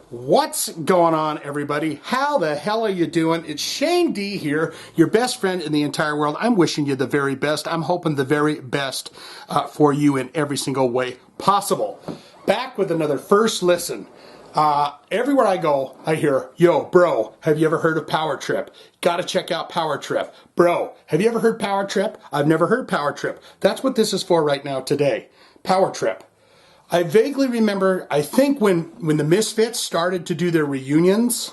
What's going on, everybody? How the hell are you doing? It's Shane D here, your best friend in the entire world. I'm wishing you the very best. I'm hoping the very best for you in every single way possible. Back with another first listen. Everywhere I go, I hear, yo, bro, have you ever heard of Power Trip? Gotta check out Power Trip. Bro, have you ever heard Power Trip? I've never heard Power Trip. That's what this is for right now today. Power Trip. I vaguely remember, I think when the Misfits started to do their reunions,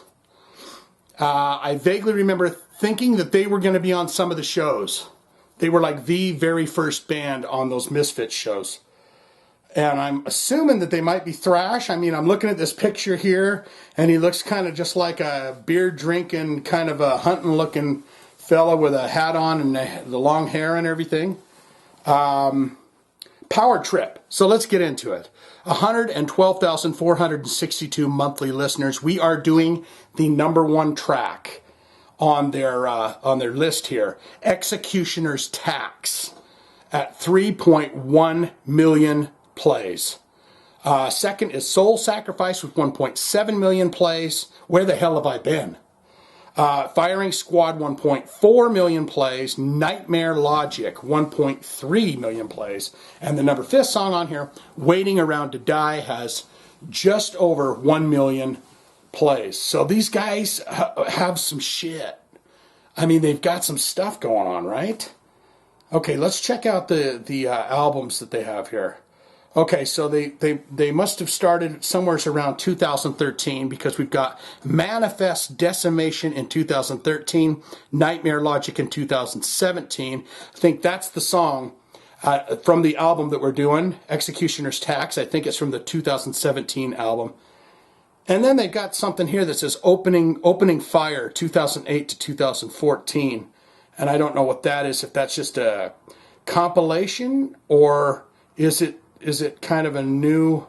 I vaguely remember thinking that they were going to be on some of the shows. They were like the very first band on those Misfits shows. And I'm assuming that they might be thrash. I mean, I'm looking at this picture here, and he looks kind of just like a beer-drinking, kind of a hunting-looking fella with a hat on and the long hair and everything. Power Trip. So let's get into it. 112,462 monthly listeners. We are doing the #1 track on their list here. Executioner's Tax at 3.1 million plays. Second is Soul Sacrifice with 1.7 million plays. Where the hell have I been? Firing Squad, 1.4 million plays. Nightmare Logic, 1.3 million plays. And the number 5th song on here, Waiting Around to Die, has just over 1 million plays. So these guys have some shit. I mean, they've got some stuff going on, right? Okay, let's check out the albums that they have here. Okay, so they must have started somewhere around 2013, because we've got Manifest Decimation in 2013, Nightmare Logic in 2017. I think that's the song from the album that we're doing, Executioner's Tax. I think it's from the 2017 album. And then they've got something here that says Opening Fire, 2008 to 2014. And I don't know what that is, if that's just a compilation, or is it kind of a new,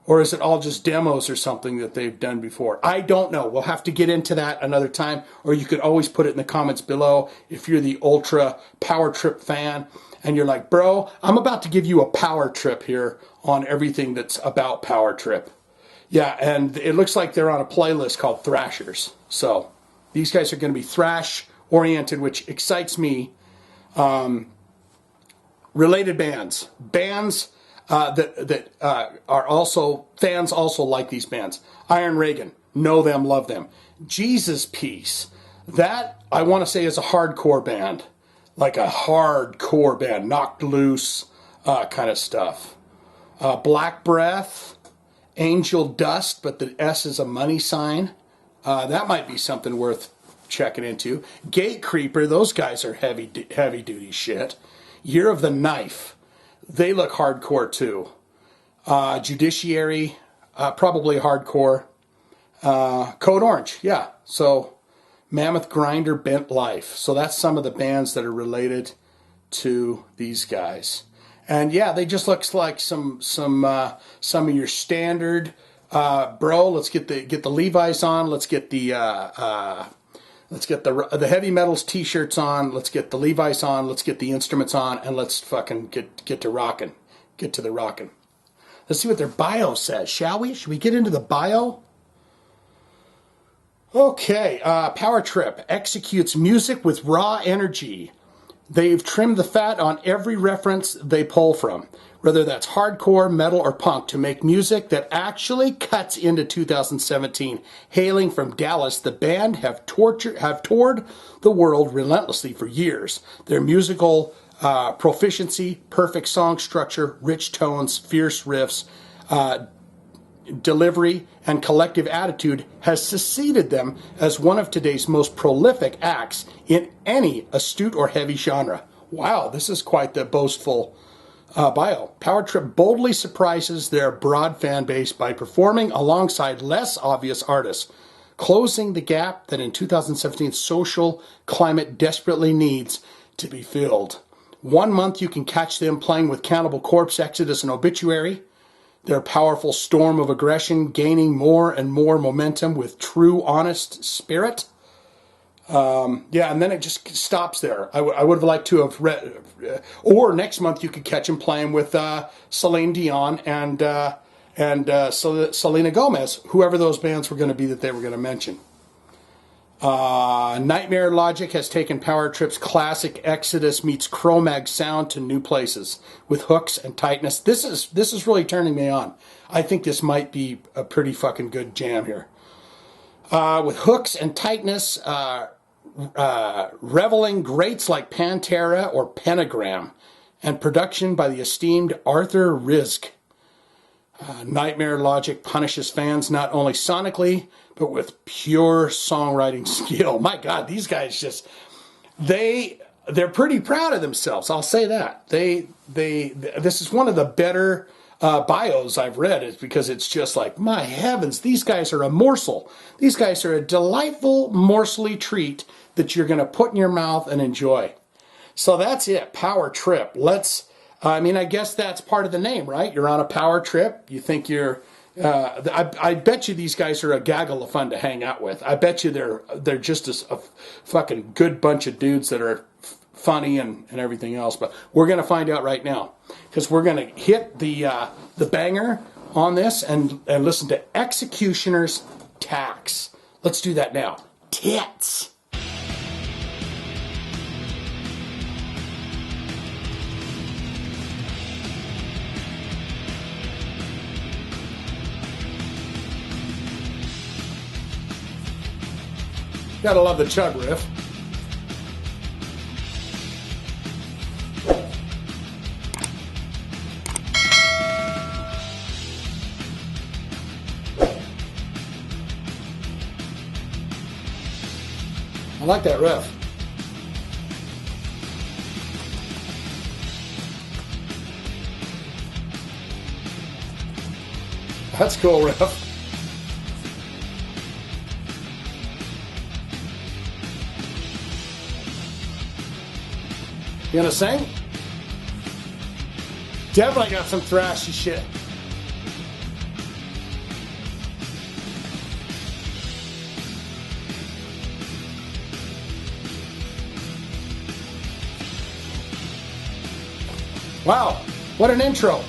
or is it all just demos or something that they've done before? I don't know. We'll have to get into that another time, or you could always put it in the comments below if you're the ultra Power Trip fan and you're like, bro, I'm about to give you a power trip here on everything that's about Power Trip. Yeah, and it looks like they're on a playlist called Thrashers. So these guys are going to be thrash oriented, which excites me. Related bands that are also, fans also like these bands. Iron Reagan, know them, love them. Jesus Piece, that I want to say is a hardcore band. Like a hardcore band, knocked loose kind of stuff. Black Breath, Angel Dust, but the S is a money sign. That might be something worth checking into. Gate Creeper, those guys are heavy duty shit. Year of the Knife, they look hardcore too. Judiciary, probably hardcore. Code Orange, yeah. So Mammoth Grinder, Bent Life. So that's some of the bands that are related to these guys. And yeah, they just look like some of your standard, bro. Let's get the Levi's on. Let's get the heavy metals t-shirts on. Let's get the Levi's on. Let's get the instruments on, and let's fucking get to rocking. Get to the rocking. Let's see what their bio says, shall we? Should we get into the bio? Okay, Power Trip executes music with raw energy. They've trimmed the fat on every reference they pull from, whether that's hardcore, metal, or punk, to make music that actually cuts into 2017. Hailing from Dallas, the band have toured the world relentlessly for years. Their musical proficiency, perfect song structure, rich tones, fierce riffs, delivery, and collective attitude has succeeded them as one of today's most prolific acts in any astute or heavy genre. Wow, this is quite the boastful bio. Power Trip boldly surprises their broad fan base by performing alongside less obvious artists, closing the gap that in 2017 social climate desperately needs to be filled. 1 month you can catch them playing with Cannibal Corpse, Exodus, and Obituary. Their powerful storm of aggression gaining more and more momentum with true, honest spirit. Yeah, and then it just stops there. I would have liked to have read, or next month you could catch him playing with Celine Dion and and Selena Gomez, whoever those bands were going to be that they were going to mention. Nightmare Logic has taken Power Trip's classic Exodus meets Cro-Mag sound to new places with hooks and tightness. This is really turning me on. I think this might be a pretty fucking good jam here. With hooks and tightness, reveling greats like Pantera or Pentagram, and production by the esteemed Arthur Rizk. Nightmare Logic punishes fans not only sonically, but with pure songwriting skill. My God, these guys they're pretty proud of themselves. I'll say that. This is one of the better bios I've read, is because it's just like, my heavens, these guys are a morsel. These guys are a delightful morsely treat that you're going to put in your mouth and enjoy. So that's it, Power Trip. I guess that's part of the name, right? You're on a power trip. You think you're... I bet you these guys are a gaggle of fun to hang out with. I bet you they're just a fucking good bunch of dudes that are funny and everything else. But we're going to find out right now, because we're going to hit the banger on this and listen to Executioner's Tax. Let's do that now. Tits. Gotta love the chug riff. I like that riff. That's a cool riff. You gonna sing? Definitely got some thrashy shit. Wow, what an intro.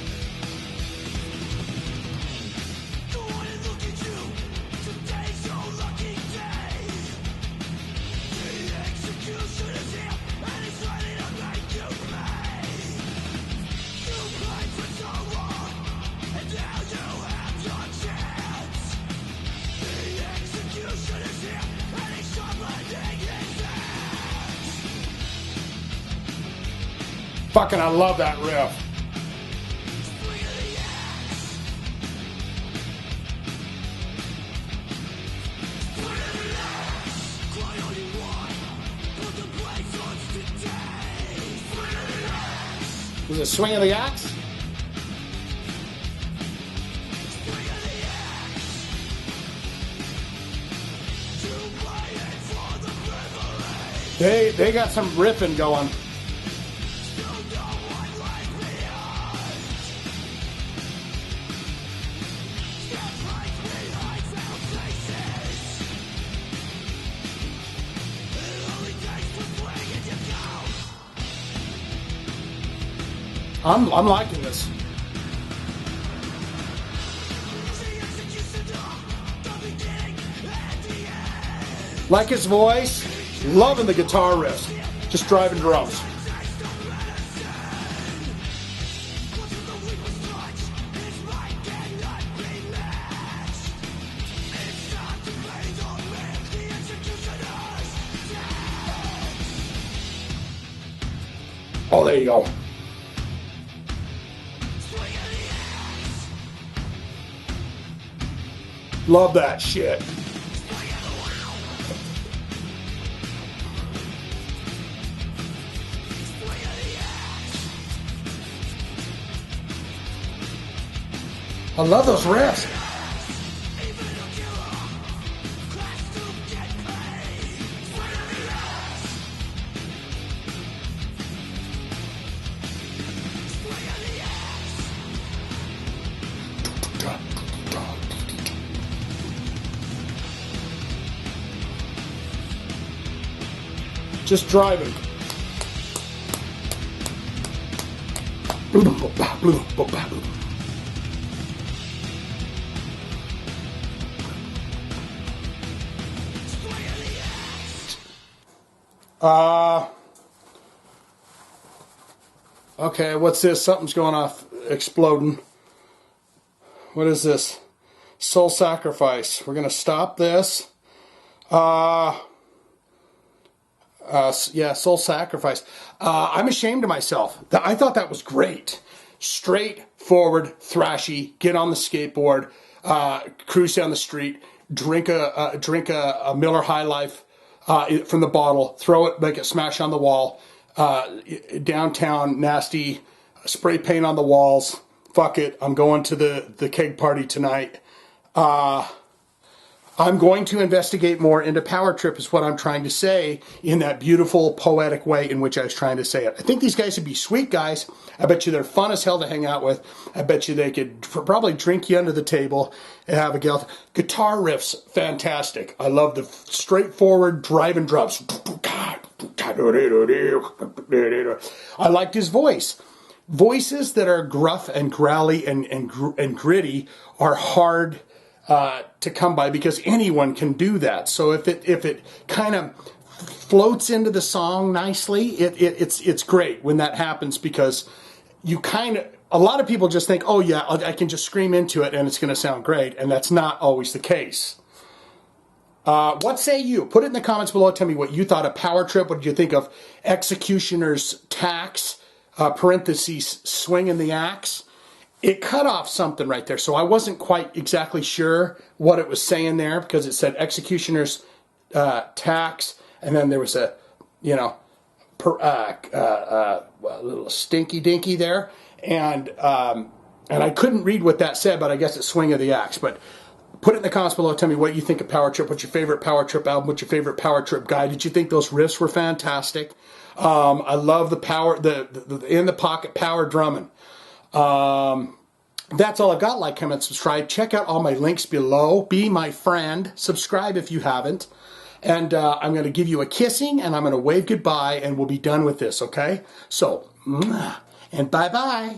Fucking, I love that riff. Was it Swing of the Axe? They got some riffing going. I'm liking this. Like his voice, loving the guitar riffs, just driving drums. Oh, there you go. Love that shit. I love those riffs. Just driving. Okay, what's this? Something's going off, exploding. What is this? Soul Sacrifice. We're going to stop this. Yeah, Soul Sacrifice. I'm ashamed of myself. I thought that was great. Straightforward, thrashy, get on the skateboard, cruise down the street, drink a Miller High Life from the bottle, throw it, make it smash on the wall, downtown, nasty, spray paint on the walls. Fuck it, I'm going to the keg party tonight. I'm going to investigate more into Power Trip is what I'm trying to say in that beautiful, poetic way in which I was trying to say it. I think these guys would be sweet guys. I bet you they're fun as hell to hang out with. I bet you they could probably drink you under the table and have a guitar riffs, fantastic. I love the straightforward driving drums. I liked his voice. Voices that are gruff and growly and gritty are hard to come by because anyone can do that. So if it kind of floats into the song nicely, it's great when that happens because you a lot of people just think, oh yeah, I can just scream into it and it's going to sound great, and that's not always the case. What say you? Put it in the comments below. Tell me what you thought of Power Trip. What did you think of Executioner's Tax, parentheses, swinging the axe? It cut off something right there, so I wasn't quite exactly sure what it was saying there because it said Executioner's Tax, and then there was a, little stinky dinky there, and I couldn't read what that said, but I guess it's swing of the axe. But put it in the comments below. Tell me what you think of Power Trip. What's your favorite Power Trip album? What's your favorite Power Trip guy? Did you think those riffs were fantastic? I love the power, the in the pocket power drumming. That's all I've got. Like, comment, subscribe. Check out all my links below. Be my friend. Subscribe if you haven't. And I'm going to give you a kissing, and I'm going to wave goodbye, and we'll be done with this, okay? So, and bye-bye.